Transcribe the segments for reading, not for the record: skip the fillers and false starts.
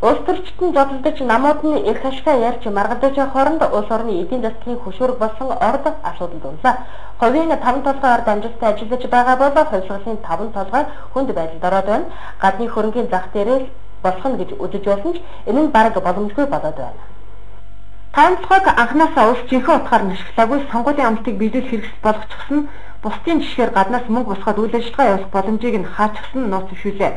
Улс төрчтөн зодтолдож намууд нь их ашигтай ярьж маргалдаж байгаа хооронд улс орны эдийн засгийн хөшүүрэг болсон орд асуудал дунлаа. Хувийн 5 толгой ард амжилттай ажиллаж байгаа бол хувьсгалын 5 толгой хүнд байдалд ороод байна. Гадны хөрөнгийн зах дээрээс болох нь гэж үзэж байсан ч энэ нь бараг боломжгүй болоод байна. Таамцхаг анхнаасаа улс жинхэнэ утгаар нь ашиглаагүй сонгуулийн амлалтыг биелүүлэх хэрэгсэл болгочихсон бусдын жишгээр гаднаас мөнгө босгоод үйл ажиллагаа явуулах боломжийг нь хаачихсан нууц шүүлээ.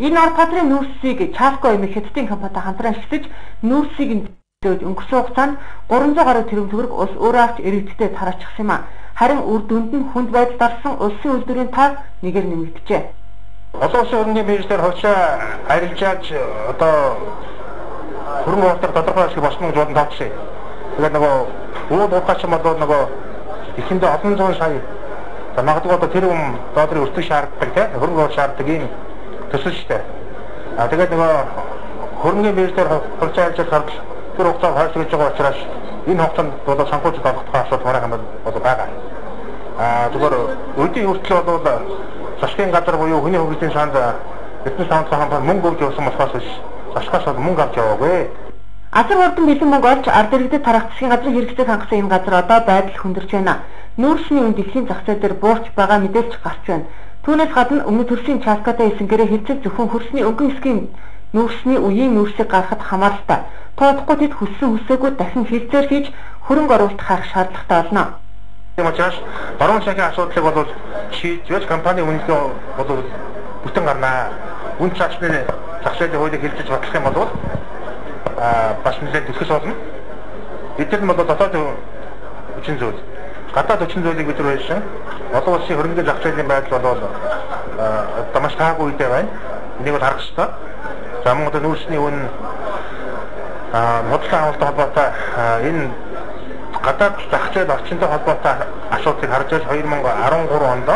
Энэ ард газрын нүүрсийг Чалко эмх хятадын компанитай хамтран ашиглаж нүүрсийг нь өнгөрсөн хугацаанд 300 гаруй тэрбум төгрөг улс өөрөө авч иргэдтэй тараачихсан юм а. Харин үр дүнд нь хүнд байдалд орсон улсын үйлдвэрийн тав нэгээр нэмэгдэжээ. Олон улсын хөрөнгөний биржээр хувьчаа арилжааж одоо хөрөнгө оруулалт тодорхой ашиг болсон гэж бодсон тавчээ. Тэгээд нөгөө өвд ухаач юм бол нөгөө ихэндээ олон зуун сая магадгүй одоо тэр долларын өртөг шаарддаг тийм хөрөнгө оруулалт шаарддаг ийм төсөл штэ. Тэгээд нөгөө хөрөнгөний биржээр хувьчаа арилжааж хардсан тэр хугацааг хойшлуулж байгаа учраас энэ хугацаанд одоо санхүүжилт олгох асуудал маргаан бол байгаа. Зүгээр үдийн хүртэл бол засгийн газар буюу хүний хөгжлийн санд эдгээр санхүү хамтран мөнгө өгч явуулсан болохоос засгаас мөнгө авч яваагүй. Асар хурдан бэлэн мөнгө олж ард иргэдэд тарах засгийн газрын хэрэгцээг хангасан энэ газар одоо байдал хүндэрч байна. Нүүрсний үн дэлхийн зах зээл дээр буурч байгаа мэдээлж гарч байна. Түүнээс гадна өмнө төрлийн Чалкатай эсэнгээрээ хэлцэл зөвхөн хөрсний өнгөн хэсгийн нүүрсний үеийн нүүрсийг гаргахад хамааралтай. Тоодохгүй тэд хүссэн хүсээгүй дахин хилцээр хийж хөрөнгө оруулалт хаах шаардлагатай болно. Тийм учраас баруун цахилгаан асуудлыг бол шийдвэж компани үнэлгээ бол бүтэн гарнаа. Үн цаашны зах зээлийн хуулийг хэлцэж батлах юм бол бас нэлээд төлөхөс болно. Эдгээр нь бол дотоод хүчин зүйл. Гадаад хүчин зүйлийг бид нар хэлсэн. Олон улсын хөрөнгөний зах зээлийн байдал бол одоо маш таагүй үедээ байна. Энийг бол харах ёстой. За мөн одоо нүүрсний үн бодлогын авалттай холбоотой энэ гадаад зах зээл орчинтой холбоотой асуудлыг харж байгаа 2013 онд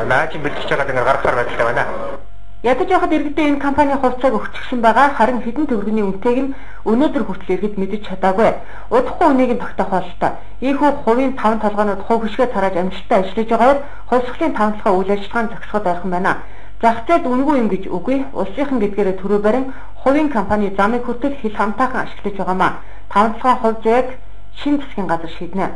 наажин бэлтгэж байгаа ингээд гаргахаар байдалтай байна. Ядаж явахад иргэдээ энэ компани хувьцааг өгчихсөн байгаа. Харин хэдэн төгрөгийн үнэтэйг нь өнөөдөр хүртэл иргэд мэдэж чадаагүй. Удахгүй үнийг нь тогтоох бололтой. Ийхүү хувийн 5 толгойнууд хувь хөшгөө тарааж амжилттай ажиллаж байгаагаар хувьсгалын 5 толгой үйл ажиллагаанд зохицоход ойрхон байна. Зах зээлд үнэгүй юм гэж үгүй. Улсынхан гэдгээрээ төрөө барин хувийн компани замыг хүртэл хил хамтаахан ашиглаж байгаамаа. 5 толгой хувь зээг шинэ засгийн газар шийднэ.